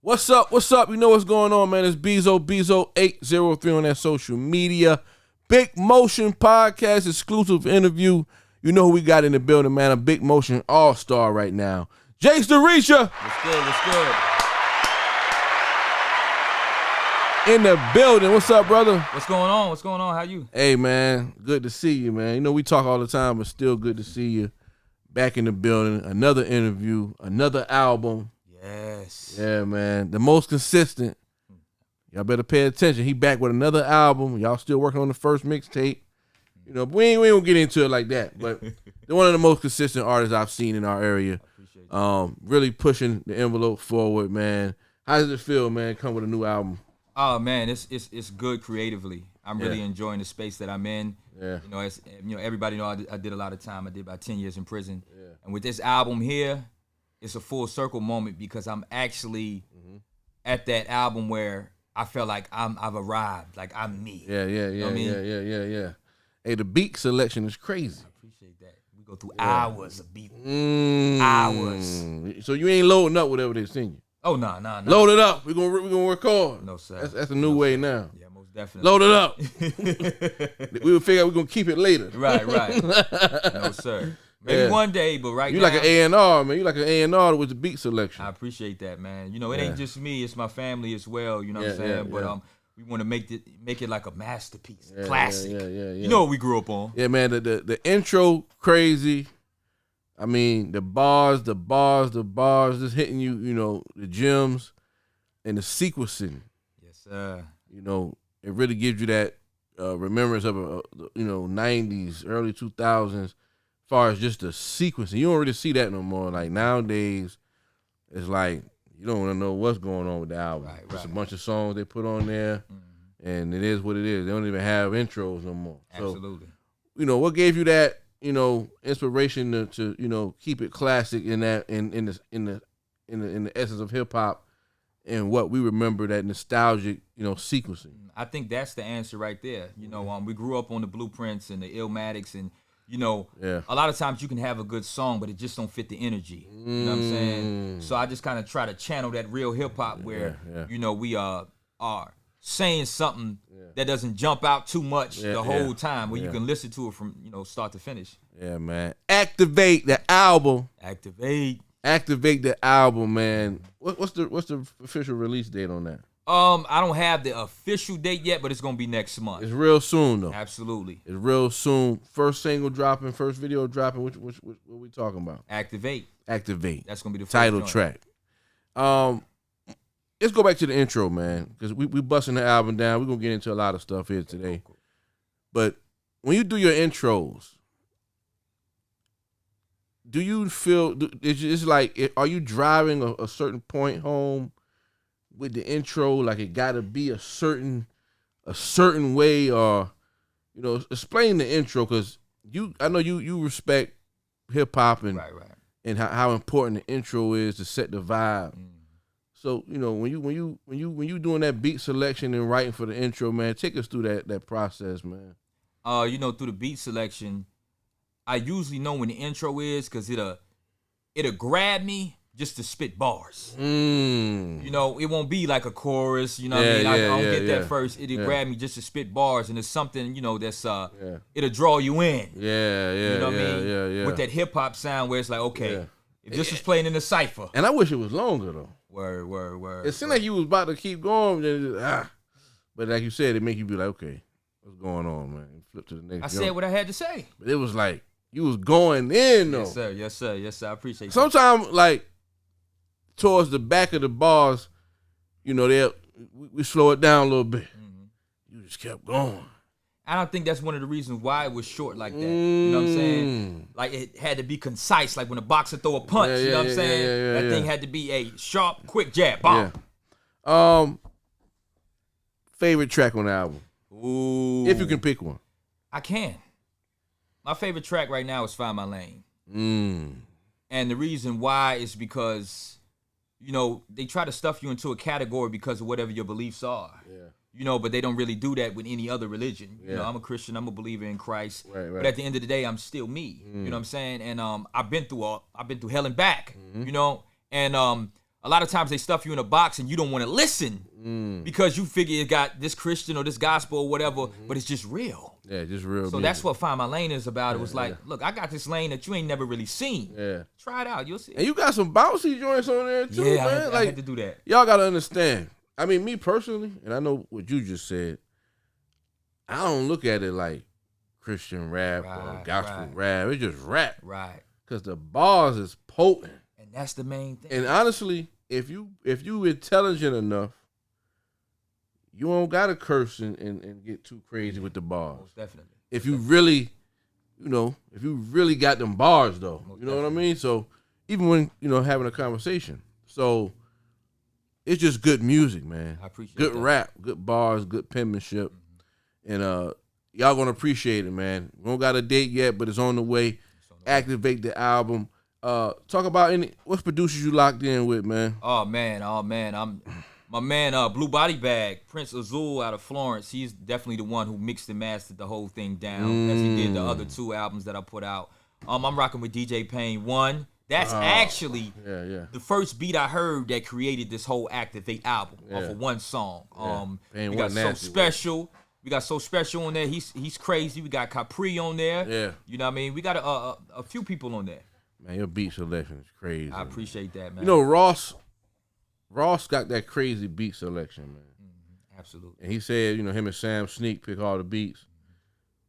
What's up? What's up? You know what's going on, man. It's Bezo803 on that social media. Big Motion Podcast, exclusive interview. You know who we got in the building, man. A Big Motion all-star right now. Jace the Reacher. What's good? What's good? In the building. What's up, brother? What's going on? What's going on? How you? Hey, man. Good to see you, man. You know, we talk all the time, but still good to see you back in the building. Another interview, another album. Yes. Yeah, man. The most consistent. Y'all better pay attention. He back with another album. Y'all still working on the first mixtape. You know, we ain't gonna get into it like that. But they're one of the most consistent artists I've seen in our area. Really pushing the envelope forward, man. How does it feel, man, come with a new album? Oh man, it's good creatively. I'm really enjoying the space that I'm in. Yeah. Everybody know I did a lot of time. I did about 10 years in prison. Yeah. And with this album here, it's a full circle moment because I'm actually at that album where I feel like I've arrived, like I'm me. Yeah. You know what I mean? Yeah. Hey, the beat selection is crazy. I appreciate that. We go through hours of beat. Hours. So you ain't loading up whatever they send you. Oh no. Load it up. We're gonna record. No sir. That's a new way now. Yeah, most definitely. Load it up. We will figure out we're gonna keep it later. Right. No sir. Maybe one day, but right now. You like an A&R, man. You like an A&R with the beat selection. I appreciate that, man. You know, it ain't just me. It's my family as well. You know what I'm saying? But we want to make it like a masterpiece, classic. Yeah. You know what we grew up on. Yeah, man. The intro, crazy. I mean, the bars, just hitting you, you know, the gems and the sequencing. Yes, sir. You know, it really gives you that remembrance of, 90s, early 2000s, as far as just the sequencing. You don't really see that no more. Like, nowadays, it's like, you don't want to know what's going on with the album. Right. Just a bunch of songs they put on there, and it is what it is. They don't even have intros no more. Absolutely. So, you know, what gave you that, you know, inspiration to you know, keep it classic in that in the essence of hip hop and what we remember, that nostalgic, you know, sequencing? I think that's the answer right there. You know, we grew up on the Blueprints and the Illmatics, and you know, a lot of times you can have a good song, but it just don't fit the energy. You know what I'm saying? So I just kind of try to channel that real hip hop where you know, we are saying something that doesn't jump out too much the whole time, where you can listen to it from, you know, start to finish. Yeah, man. Activate the album. Activate the album, man. What's the official release date on that? I don't have the official date yet, but it's gonna be next month. It's real soon though. Absolutely. It's real soon. First single dropping, first video dropping. What we talking about? Activate. That's gonna be the first title joint. track. Let's go back to the intro, man, because we busting the album down. We're gonna get into a lot of stuff here today. Cool. But when you do your intros, do you feel it's like, are you driving a certain point home with the intro? Like, it gotta be a certain way, or, you know, explain the intro, because I know you respect hip hop and and how important the intro is to set the vibe. So, you know, when you doing that beat selection and writing for the intro, man, take us through that process, man. You know, through the beat selection, I usually know when the intro is, because it'll grab me just to spit bars. You know, it won't be like a chorus, you know what I mean? I don't get that first. It'll grab me just to spit bars, and it's something, you know, that's it'll draw you in. You know what I mean? With that hip hop sound where it's like, okay, if this was playing in the cypher. And I wish it was longer though. Word. It seemed like you was about to keep going, but like you said, it make you be like, okay, what's going on, man? Flip to the next. I said what I had to say. But it was like you was going in though. Yes, sir. I appreciate that. Sometimes, like, towards the back of the bars, you know, we slow it down a little bit. You just kept going. I don't think that's one of the reasons why it was short like that. You know what I'm saying? Like, it had to be concise. Like when a boxer throw a punch, you know what I'm saying? That thing had to be a sharp, quick jab. Bomb. Favorite track on the album? Ooh. If you can pick one. I can. My favorite track right now is Find My Lane. And the reason why is because, you know, they try to stuff you into a category because of whatever your beliefs are. You know, but they don't really do that with any other religion. You know, I'm a Christian, I'm a believer in Christ. But at the end of the day, I'm still me. You know what I'm saying? And I've been through hell and back. You know, and a lot of times they stuff you in a box and you don't want to listen because you figure it got this Christian or this gospel or whatever, but it's just real. Yeah, just real. So music. that's what Find My Lane is about. It was like, look, I got this lane that you ain't never really seen. Yeah. Try it out. You'll see. And you got some bouncy joints on there too, Yeah, man. I had to do that. Y'all gotta understand. I mean, me personally, and I know what you just said, I don't look at it like Christian rap or gospel rap. It's just rap. Right. Because the bars is potent. And that's the main thing. And honestly, if you intelligent enough, you don't gotta curse and get too crazy with the bars. Most definitely. If you really, if you really got them bars though. Most what I mean? So even when, having a conversation. So it's just good music, man. I appreciate good that. rap, good bars, good penmanship. And y'all gonna appreciate it, man. We don't got a date yet, but it's on the way. Activate the album. Talk about what producers you locked in with, man. Oh man, I'm my man Blue Body Bag, Prince Azul out of Florence. He's definitely the one who mixed and mastered the whole thing down as he did the other 2 albums that I put out. I'm rocking with DJ Pain 1. That's actually the first beat I heard that created this whole Activate album off of one song. We got So Special. We got So Special on there. He's crazy. We got Capri on there. Yeah. You know what I mean? We got a few people on there. Man, your beat selection is crazy. I appreciate that, man. Ross got that crazy beat selection, man. Absolutely. And he said, him and Sam Sneak pick all the beats.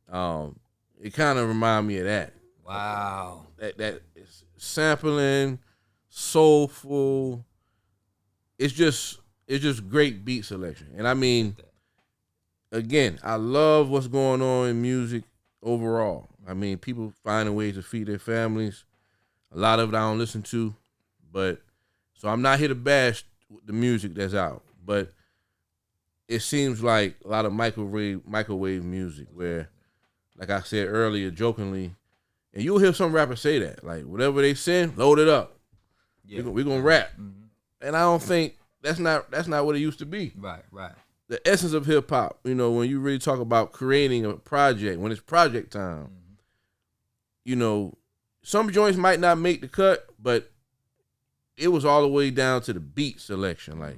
It kind of remind me of that. Wow. That is sampling, soulful. It's just great beat selection. And I mean, again, I love what's going on in music overall. I mean, people finding ways to feed their families. A lot of it I don't listen to, so I'm not here to bash the music that's out. But it seems like a lot of microwave music where, like I said earlier, jokingly, and you'll hear some rappers say that, like whatever they send, load it up. Yeah. We're gonna rap, and I don't think that's not what it used to be. Right. The essence of hip hop, when you really talk about creating a project, when it's project time, some joints might not make the cut, but it was all the way down to the beat selection. Like,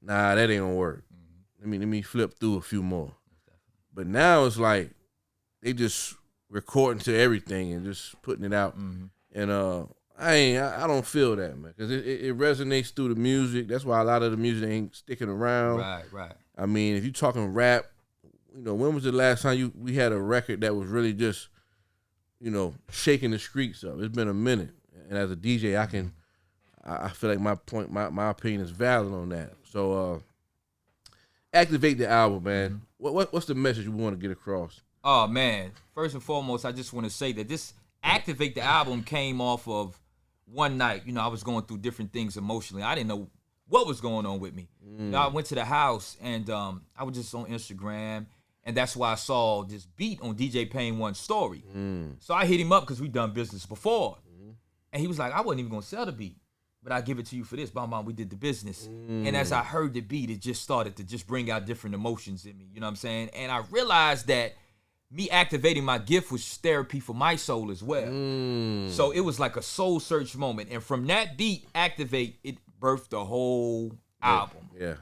nah, that ain't gonna work. Let me flip through a few more. But now it's like they just recording to everything and just putting it out. And I don't feel that, man, because it resonates through the music. That's why a lot of the music ain't sticking around. Right. I mean, if you talking rap, when was the last time we had a record that was really just, shaking the streets up? It's been a minute. And as a DJ, I feel like my opinion is valid on that. So activate the album, man. What's the message you want to get across? Oh man, first and foremost, I just want to say that this Activate the album came off of one night. I was going through different things emotionally. I didn't know what was going on with me. I went to the house and I was just on Instagram, and that's why I saw this beat on DJ Pain 1's story. So I hit him up because we done business before. And he was like, I wasn't even going to sell the beat, but I give it to you for this. Bam, we did the business. And as I heard the beat, it just started to just bring out different emotions in me. You know what I'm saying? And I realized that me activating my gift was therapy for my soul as well. So it was like a soul search moment. And from that beat, Activate, it birthed the whole album. Yeah.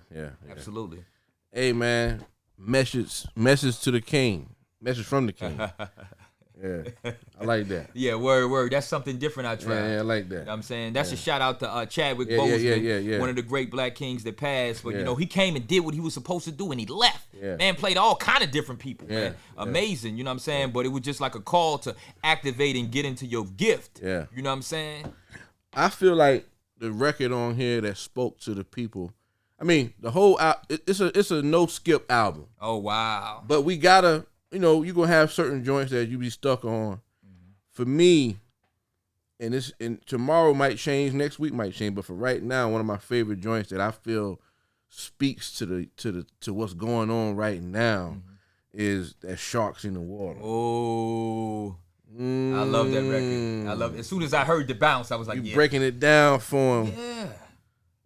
Absolutely. Hey, man, message to the king. Message from the king. Yeah, I like that. Yeah, word. That's something different I tried. Yeah, I like that. You know what I'm saying? That's a shout out to Chadwick Boseman, yeah. one of the great black kings that passed. But, he came and did what he was supposed to do, and he left. Yeah. Man played all kind of different people, man. Amazing, you know what I'm saying? But it was just like a call to activate and get into your gift. Yeah. You know what I'm saying? I feel like the record on here that spoke to the people, I mean, the whole it's a no-skip album. Oh, wow. But we gotta... you're going to have certain joints that you be stuck on. For me, and tomorrow might change, next week might change, but for right now, one of my favorite joints that I feel speaks to what's going on right now is that Sharks in the Water. Oh, I love that record. I love it. As soon as I heard the bounce, I was like, you breaking it down for him. Yeah.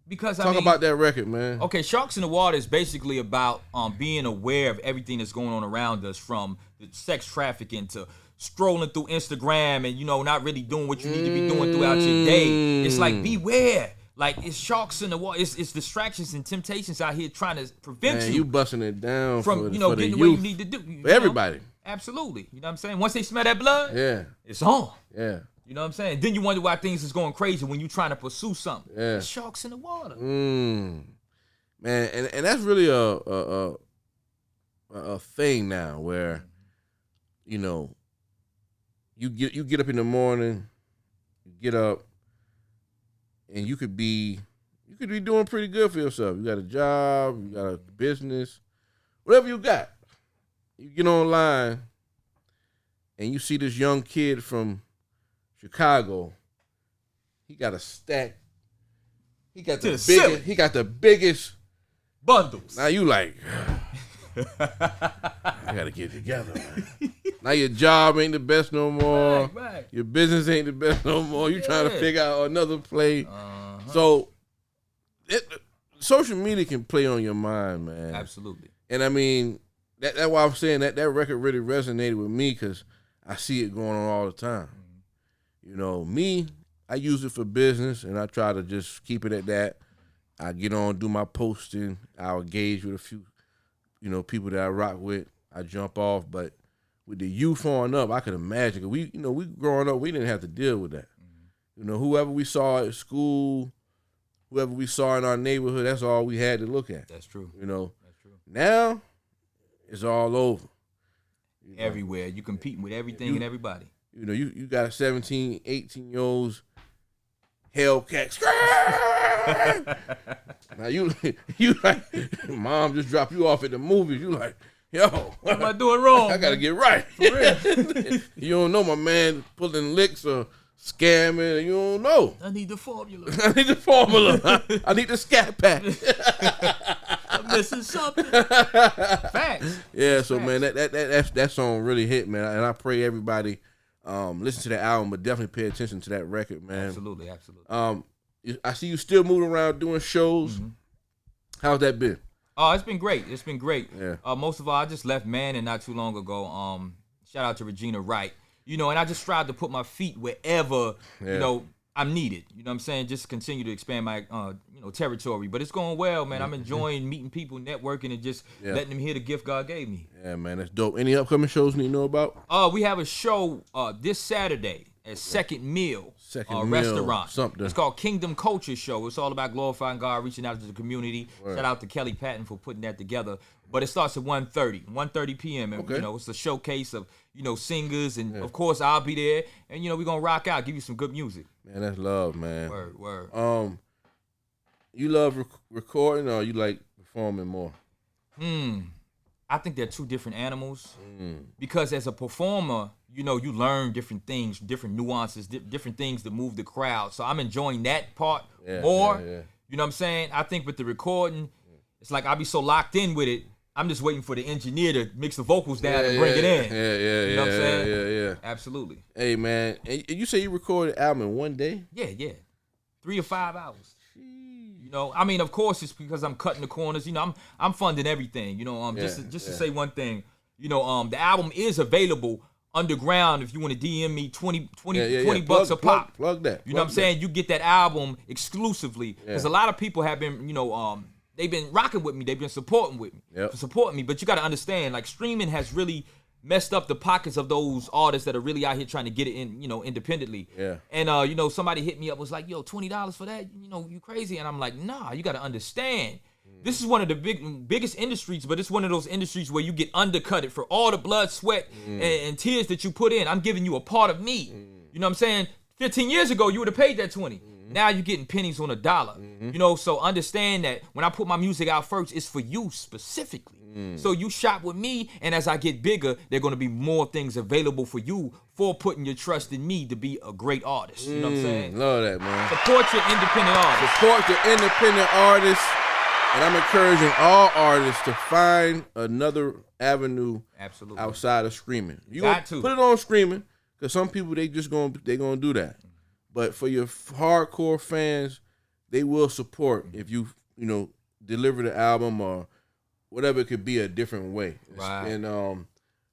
Because Talk about that record, man. Okay, Sharks in the Water is basically about being aware of everything that's going on around us, from the sex trafficking to strolling through Instagram and not really doing what you need to be doing throughout your day. It's like, beware Like, it's sharks in the water. It's distractions and temptations out here trying to prevent Man, you busting it down from, for, you know, for the getting youth. what you need to do. For everybody. Absolutely. You know what I'm saying? Once they smell that blood, Yeah. it's on. Yeah. You know what I'm saying? Then you wonder why things is going crazy when you trying to pursue something. Yeah. There's sharks in the water. Man, and that's really a thing now where, you know, you get up in the morning, you get up, and you could be doing pretty good for yourself. You got a job, you got a business, whatever you got. You get online, and you see this young kid from Chicago. He got a stack. He got the biggest bundles. Now you like, I gotta get it together, man. Now your job ain't the best no more. Right. Your business ain't the best no more. You trying to figure out another play. So, social media can play on your mind, man. Absolutely. And I mean, that's why I'm saying that record really resonated with me, because I see it going on all the time. You know, me, I use it for business, and I try to just keep it at that. I get on, do my posting. I'll engage with a few, you know, people that I rock with. I jump off, but with the youth on up, I could imagine. 'Cause we growing up, we didn't have to deal with that. You know, whoever we saw at school, whoever we saw in our neighborhood, that's all we had to look at. That's true. You know, That's true. now it's all over. You know? Everywhere. You competing with everything and everybody. You know, you got 17, 18-year-olds, Hellcats. Now you like, mom just dropped you off at the movies. You like, yo, what am I doing wrong? I gotta get right. For real. You don't know my man pulling licks or scamming. You don't know. I need the formula. I need the formula. I need the scat pack. I'm missing something. Facts. Yeah, so man, that song really hit, man, and I pray everybody listen to that album, but definitely pay attention to that record, man. Absolutely. I see you still moving around doing shows. Mm-hmm. How's that been? Oh, it's been great. Yeah. Most of all, I just left Manning not too long ago. Shout out to Regina Wright. You know, and I just tried to put my feet wherever, you know, I'm needed. You know what I'm saying? Just continue to expand my, territory. But it's going well, man. I'm enjoying meeting people, networking, and just letting them hear the gift God gave me. Yeah, man, that's dope. Any upcoming shows you know about? We have a show this Saturday at Second Meal Restaurant. Something. It's called Kingdom Culture Show. It's all about glorifying God, reaching out to the community. Right. Shout out to Kelly Patton for putting that together. But it starts at 1:30 p.m. And, okay. you know, it's a showcase of, singers. And, of course, I'll be there. And, we're going to rock out, give you some good music. Man, that's love, man. Word. You love recording or you like performing more? I think they're two different animals. Because as a performer, you learn different things, different nuances, different things that move the crowd. So I'm enjoying that part more. Yeah. You know what I'm saying? I think with the recording, it's like I'll be so locked in with it. I'm just waiting for the engineer to mix the vocals down and bring it in. Yeah. You know what I'm saying? Yeah. Absolutely. Hey, man, and you say you recorded an album in one day? Yeah. 3 or 5 hours. I mean, of course, it's because I'm cutting the corners. I'm funding everything. Just to say one thing. The album is available underground if you want to DM me 20 bucks a pop. Plug that. You know what I'm saying? You get that album exclusively because a lot of people have been, they've been rocking with me. They've been supporting me. But you got to understand, like, streaming has really messed up the pockets of those artists that are really out here trying to get it in, independently. Yeah. And somebody hit me up, was like, yo, $20 for that? You crazy? And I'm like, nah, you got to understand. This is one of the biggest industries, but it's one of those industries where you get undercutted for all the blood, sweat, and tears that you put in. I'm giving you a part of me. You know what I'm saying? 15 years ago, you would have paid that 20. Now you're getting pennies on a dollar. So understand that when I put my music out first, it's for you specifically. So you shop with me, and as I get bigger, there are going to be more things available for you for putting your trust in me to be a great artist. You know what I'm saying? Love that, man. Support your independent artists. Support the independent artists. And I'm encouraging all artists to find another avenue outside of streaming. You got to put it on streaming, because some people they gonna do that. But for your hardcore fans, they will support if you deliver the album or whatever it could be a different way. Right. And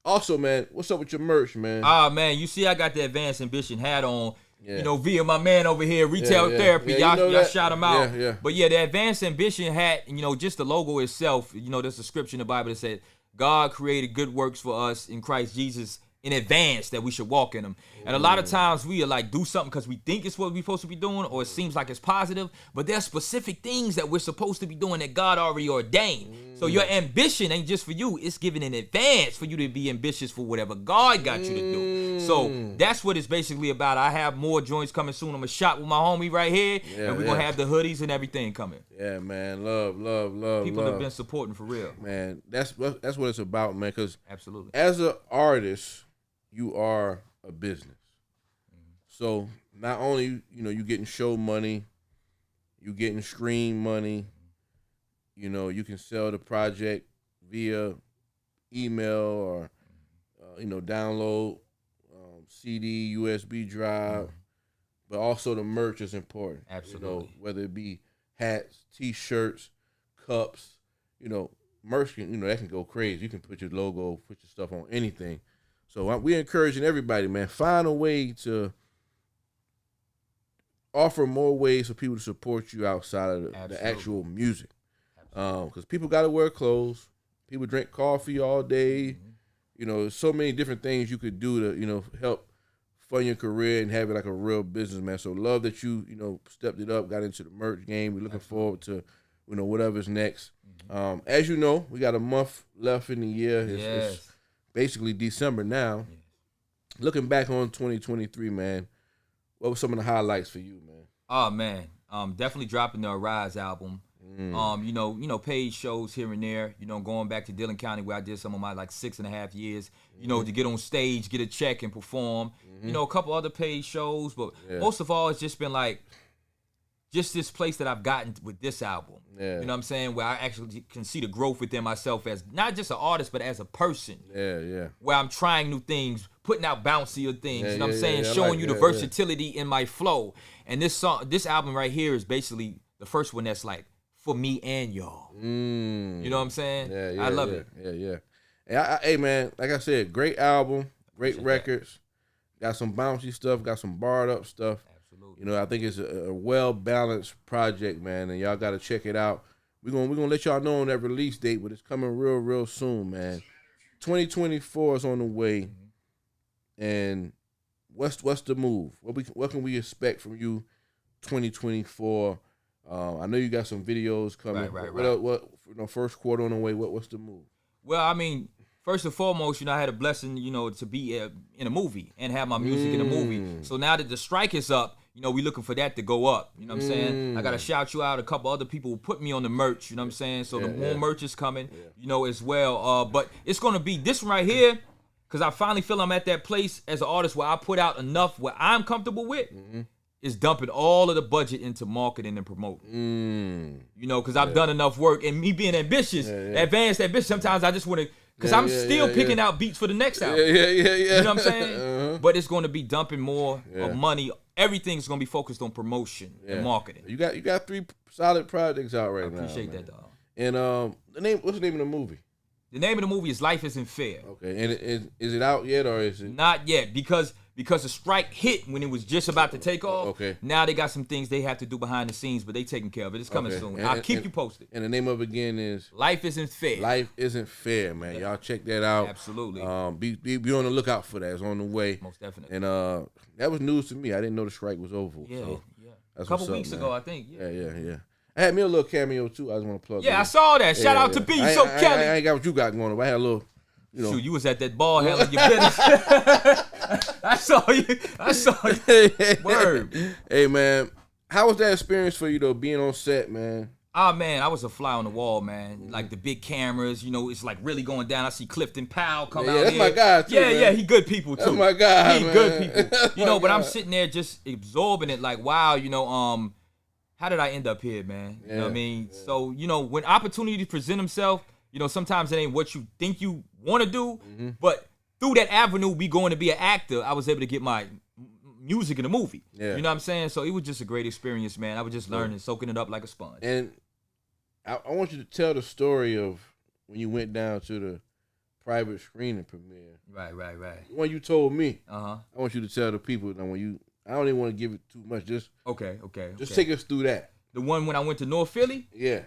also, man, what's up with your merch, man? Man, you see I got the Advanced Ambition hat on. You know, via my man over here, Retail Therapy. Y'all shout him out. But yeah, the Advanced Ambition hat, you know, just the logo itself, you know, there's a scripture in the Bible that said, God created good works for us in Christ Jesus in advance that we should walk in them. And a lot of times we are like do something because we think it's what we're supposed to be doing, or it seems like it's positive, but there's specific things that we're supposed to be doing that God already ordained. So your ambition ain't just for you, it's given in advance for you to be ambitious for whatever God got you to do. So that's what it's basically about. I have more joints coming soon. I'm gonna shop with my homie right here, and we're gonna have the hoodies and everything coming. Yeah, man, love. People have been supporting for real. Man, that's what it's about, man, because absolutely, as an artist, you are a business. So not only, you know, you getting show money, you getting stream money, you know, you can sell the project via email or, you know, download CD, USB drive, but also the merch is important. Absolutely. You know, whether it be hats, T-shirts, cups, you know, merch, you know, that can go crazy. You can put your logo, put your stuff on anything. So we're encouraging everybody, man, find a way to offer more ways for people to support you outside of the actual music. Because people got to wear clothes. People drink coffee all day. You know, there's so many different things you could do to, you know, help fund your career and have it like a real business, man. So love that you know, stepped it up, got into the merch game. We're looking forward to, you know, whatever's next. As you know, we got a month left in the year. It's basically December now. Looking back on 2023, man, what were some of the highlights for you, man? Oh man, definitely dropping the Arise album. You know, paid shows here and there. You know, going back to Dillon County where I did some of my like 6.5 years. You know, to get on stage, get a check, and perform. You know, a couple other paid shows, but most of all, it's just been like just this place that I've gotten with this album. You know what I'm saying? Where I actually can see the growth within myself as not just an artist, but as a person. Where I'm trying new things, putting out bouncier things. You know what I'm saying? Showing you the versatility in my flow. And this album right here is basically the first one that's like for me and y'all. You know what I'm saying? I love it. Hey, man, like I said, great album, great records. Got some bouncy stuff, got some barred up stuff. You know, I think it's a well-balanced project, man, and y'all got to check it out. We're gonna let y'all know on that release date, but it's coming real soon, man. 2024 is on the way, and what's the move? What can we expect from you 2024? I know you got some videos coming. Right. What you know, first quarter on the way, what's the move? Well, I mean, first and foremost, you know, I had a blessing, you know, to be in a movie and have my music in a movie. So now that the strike is up, you know, we looking for that to go up. You know what I'm saying? I got to shout you out. A couple other people who put me on the merch. You know what I'm saying? So the more merch is coming, you know, as well. But it's going to be this one right here because I finally feel I'm at that place as an artist where I put out enough where I'm comfortable with. Is dumping all of the budget into marketing and promoting. You know, because I've done enough work. And me being ambitious, advanced ambitious, sometimes I just want to, because I'm still picking out beats for the next album. You know what I'm saying? But it's going to be dumping more of money. Everything's going to be focused on promotion and marketing. You got 3 solid projects out right now. I appreciate that, dog. And what's the name of the movie? The name of the movie is Life Isn't Fair. Okay, and is it out yet or is it? Not yet, because the strike hit when it was just about to take off. Okay. Now they got some things they have to do behind the scenes, but they taking care of it. It's coming soon. I'll keep you posted. And the name of it again is Life Isn't Fair. Life Isn't Fair, man. Y'all check that out. Absolutely. Be on the lookout for that. It's on the way. Most definitely. And that was news to me. I didn't know the strike was over. Yeah, so a couple weeks ago, I think. Yeah. I had me a little cameo too. I just want to plug. Yeah, I saw that. Shout out to B. So Kelly. I ain't got what you got going on. But I had a little. You know. Shoot, you was at that ball handling your business. I saw you. Word. Hey, man. How was that experience for you, though, being on set, man? Oh, man, I was a fly on the wall, man. Like the big cameras, you know, it's like really going down. I see Clifton Powell come out that's here. my guy, too, man. He good people, too. That's my guy, He man. good people. You know, but I'm sitting there just absorbing it like, wow, you know, how did I end up here, man? You know what I mean? Yeah. So, you know, when opportunities present themselves, you know, sometimes it ain't what you think you want to do, but through that avenue, we going to be an actor, I was able to get my music in a movie. Yeah. You know what I'm saying? So it was just a great experience, man. I was just learning, soaking it up like a sponge. And I want you to tell the story of when you went down to the private screening premiere. Right. When you told me. I want you to tell the people that when you I don't even want to give it too much. Just Just take us through that. The one when I went to North Philly? Yeah.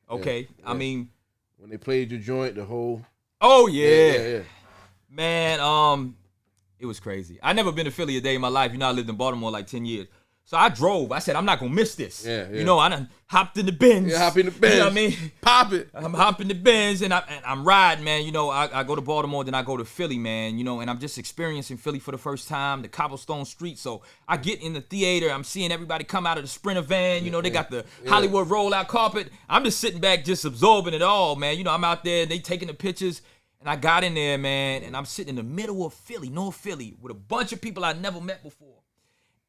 Okay. Yeah. I mean, when they played your joint, the whole. Oh yeah. Man, it was crazy. I never been to Philly a day in my life. You know, I lived in Baltimore like 10 years. So I drove. I said, I'm not going to miss this. Yeah. You know, I done hopped in the Benz. Yeah, hop in the Benz. You know what I mean? Pop it. I'm hopping the Benz and I'm riding, man. You know, I go to Baltimore, then I go to Philly, man. You know, and I'm just experiencing Philly for the first time, the cobblestone streets. So I get in the theater. I'm seeing everybody come out of the Sprinter van. You know, they got the Hollywood rollout carpet. I'm just sitting back, just absorbing it all, man. You know, I'm out there, they taking the pictures. And I got in there, man, and I'm sitting in the middle of Philly, North Philly, with a bunch of people I never met before.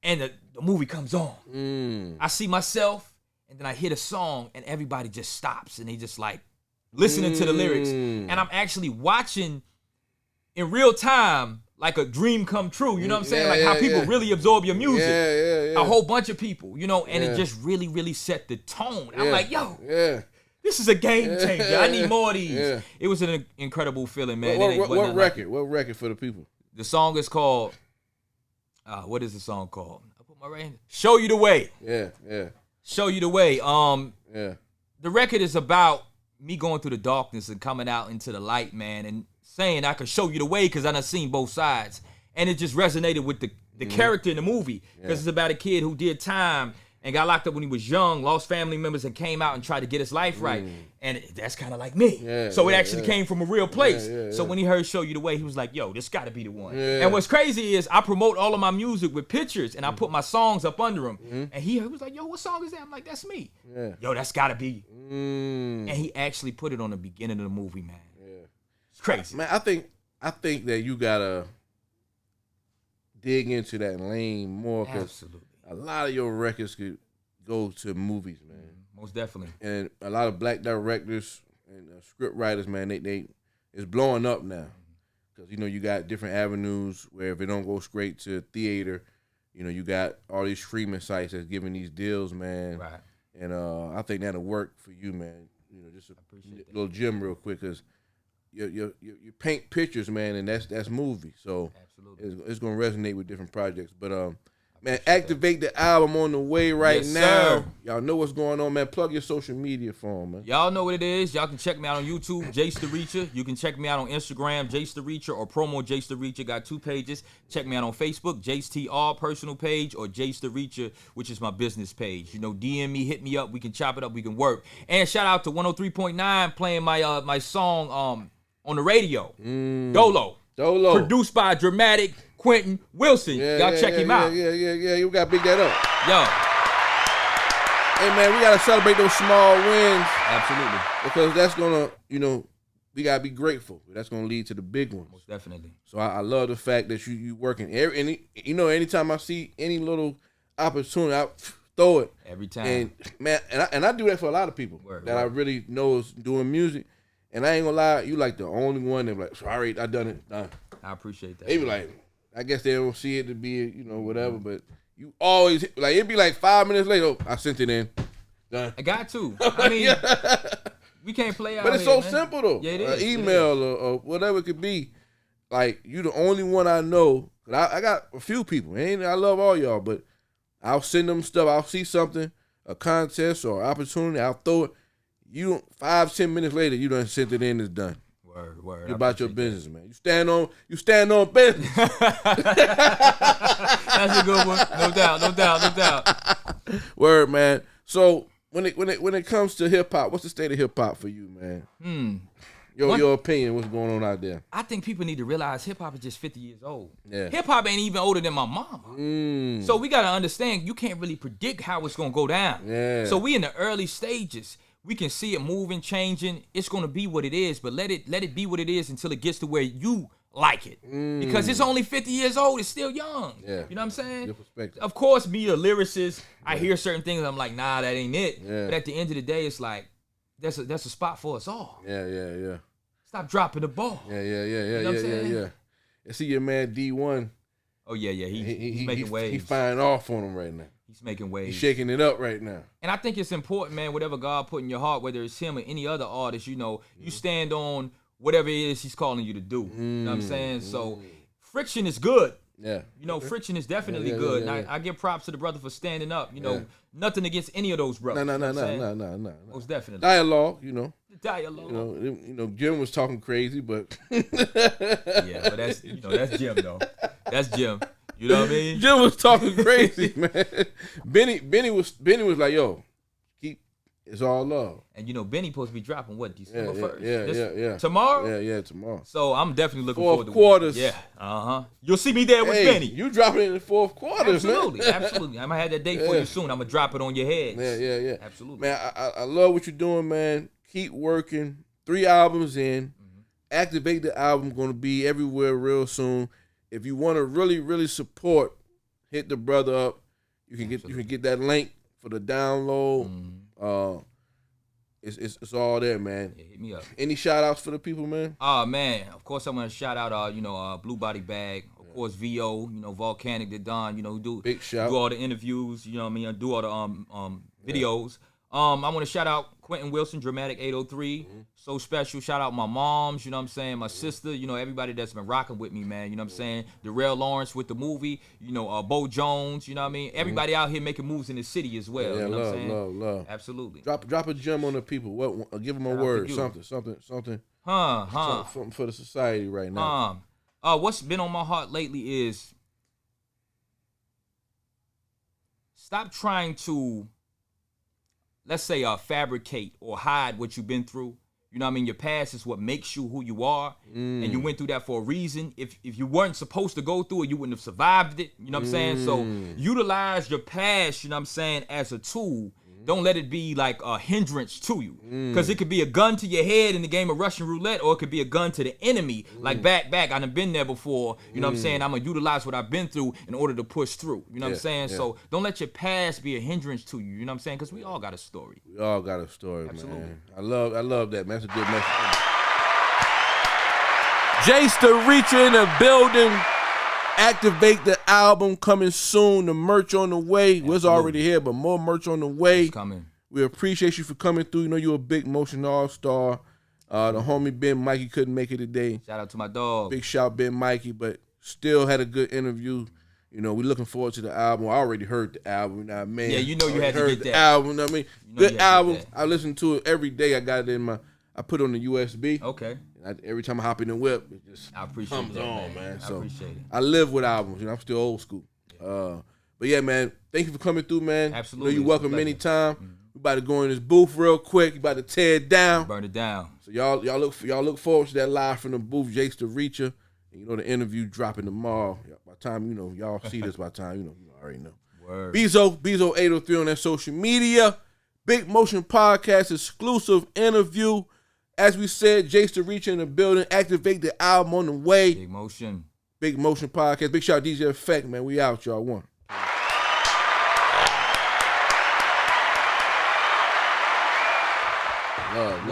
And the movie comes on. I see myself, and then I hear the song, and everybody just stops, and they just like listening to the lyrics. And I'm actually watching in real time, like a dream come true. You know what I'm saying? Like how people really absorb your music. A whole bunch of people, you know, and it just really, really set the tone. I'm like, yo. This is a game changer. I need more of these. It was an incredible feeling, man. What record? What record for the people? The song is called. What is the song called? I put my right hand. Show You the Way. Yeah. Show You the Way. The record is about me going through the darkness and coming out into the light, man, and saying I could show you the way because I done seen both sides, and it just resonated with the character in the movie because it's about a kid who did time and got locked up when he was young, lost family members, and came out and tried to get his life right. And that's kind of like me. So it actually came from a real place. So when he heard Show You the Way, he was like, yo, this got to be the one. And what's crazy is I promote all of my music with pictures, and I put my songs up under them. And he was like, yo, what song is that? I'm like, that's me. Yo, that's got to be. And he actually put it on the beginning of the movie, man. It's crazy. Man, I think that you got to dig into that lane more because a lot of your records could go to movies, man. Most definitely. And a lot of black directors and script writers, man, they it's blowing up now. Because, you know, you got different avenues where if it don't go straight to theater, you know, you got all these streaming sites that's giving these deals, man. Right. And I think that'll work for you, man. You know, just a little gem real quick because you paint pictures, man, and that's movie. So it's going to resonate with different projects. But, man, Activate the album on the way right now. Sir. Y'all know what's going on, man. Plug your social media for them, man. Y'all know what it is. Y'all can check me out on YouTube, Jace the Reacher. You can check me out on Instagram, Jace the Reacher, or promo Jace the Reacher. Got 2 pages. Check me out on Facebook, Jace TR personal page, or Jace the Reacher, which is my business page. You know, DM me, hit me up. We can chop it up. We can work. And shout out to 103.9 playing my song on the radio. Dolo. Produced by Dramatic Quentin Wilson. Y'all check him out. Yeah. You got to big that up. Yo. Hey, man, we got to celebrate those small wins. Absolutely. Because that's going to, you know, we got to be grateful. That's going to lead to the big ones. Most definitely. So I love the fact that you working. Anytime I see any little opportunity, I throw it. Every time. And, man, and I do that for a lot of people I really know is doing music. And I ain't gonna lie, you like the only one that like, sorry, I done it. Done. I appreciate that. They be like, I guess they don't see it to be, you know, whatever, but you always, like, it'd be like 5 minutes later, oh, I sent it in. Done. I got to. I mean, we can't play out But it's here, so simple, though. Yeah, it is. Email or whatever it could be. Like, you the only one I know. I got a few people. I love all y'all, but I'll send them stuff. I'll see something, a contest or opportunity. I'll throw it. You 5-10 minutes later, you done sent it in. It's done. Word. You about your business, man. You stand on business. That's a good one. No doubt. Word, man. So when it comes to hip hop, what's the state of hip hop for you, man? Your opinion, what's going on out there? I think people need to realize hip hop is just 50 years old. Yeah. Hip hop ain't even older than my mama. So we gotta understand you can't really predict how it's gonna go down. Yeah. So we in the early stages. We can see it moving, changing. It's gonna be what it is, but let it be what it is until it gets to where you like it. Because it's only 50 years old. It's still young. Yeah. You know what I'm saying? Your perspective. Of course, me, a lyricist, I hear certain things. I'm like, nah, that ain't it. Yeah. But at the end of the day, it's like there's a spot for us all. Yeah. Stop dropping the ball. Yeah. You know what I'm saying? I see your man D1. Oh yeah. He's making waves. He's firing off on him right now. He's making waves. He's shaking it up right now. And I think it's important, man, whatever God put in your heart, whether it's him or any other artist, you know, you stand on whatever it is he's calling you to do. You know what I'm saying? So friction is good. Yeah. You know, Friction is definitely good. And I give props to the brother for standing up. You know, nothing against any of those brothers. No. Most definitely. Dialogue, you know. Dialogue. You know, Jim was talking crazy, but yeah, but that's Jim though. That's Jim. You know what I mean? Jim was talking crazy, man. Benny was like, yo, it's all love. And you know, Benny supposed to be dropping what, December 1st? Yeah. Tomorrow? Yeah, tomorrow. So I'm definitely looking forward to quarters. Yeah. You'll see me there with Benny. You dropping it in the fourth quarter, Absolutely. man. Absolutely. I'm gonna have that date for you soon. I'm gonna drop it on your heads. Yeah. Absolutely. Man, I love what you're doing, man. Keep working. 3 albums in. Mm-hmm. Activate the album. Going to be everywhere real soon. If you want to really, really support, hit the brother up. You can get that link for the download. Mm-hmm. It's all there, man. Yeah, hit me up. Any shout outs for the people, man? Man, of course I'm gonna shout out Blue Body Bag, of course VO, Volcanic, the Don, who Big shout. do all the interviews, you know what I mean, do all the videos. I want to shout out Quentin Wilson, Dramatic 803, so special. Shout out my moms, you know what I'm saying, my sister, everybody that's been rocking with me, man, you know what I'm saying. Darrell Lawrence with the movie, Bo Jones, you know what I mean. Everybody out here making moves in the city as well. Yeah, you know what I'm saying? love. Absolutely. Drop a gem on the people. What? Give them a word, something. Something for the society right now. What's been on my heart lately is stop trying to, let's say, fabricate or hide what you've been through. You know what I mean? Your past is what makes you who you are. And you went through that for a reason. If you weren't supposed to go through it, you wouldn't have survived it. You know what I'm saying? So utilize your past, you know what I'm saying, as a tool. Don't let it be like a hindrance to you. Because it could be a gun to your head in the game of Russian roulette, or it could be a gun to the enemy. Like back, I done been there before. You know what I'm saying? I'm going to utilize what I've been through in order to push through. You know what I'm saying? Yeah. So don't let your past be a hindrance to you. You know what I'm saying? Because we all got a story. We all got a story, Absolutely. Man. I love that, man. That's a good message. Jace the Reacher in the building. Activate the album coming soon. The merch on the way. Absolutely. It's already here, but more merch on the way. It's coming. We appreciate you for coming through. You know you're a big motion all-star. The homie Ben Mikey couldn't make it today. Shout out to my dog. Big shout Ben Mikey, but still had a good interview. We're looking forward to the album. I already heard the album. Now, man. Yeah, you had to get that album. I mean, good album. I listen to it every day. I got it in I put it on the USB. Okay. Every time I hop in the whip, it just comes on, man. So I appreciate it. I live with albums. I'm still old school. But yeah, man, thank you for coming through, man. Absolutely. You're welcome anytime. We about to go in this booth real quick. You about to tear it down. Burn it down. So y'all look forward to that live from the booth, Jace the Reacher. And the interview dropping tomorrow. By the time y'all see this, by the time you already know. Word. Bezo 803 on that social media. Big Motion Podcast exclusive interview. As we said, Jace the Reacher in the building. Activate the album on the way. Big Motion Podcast. Big shout out DJ Effect, man. We out, y'all. One. Love.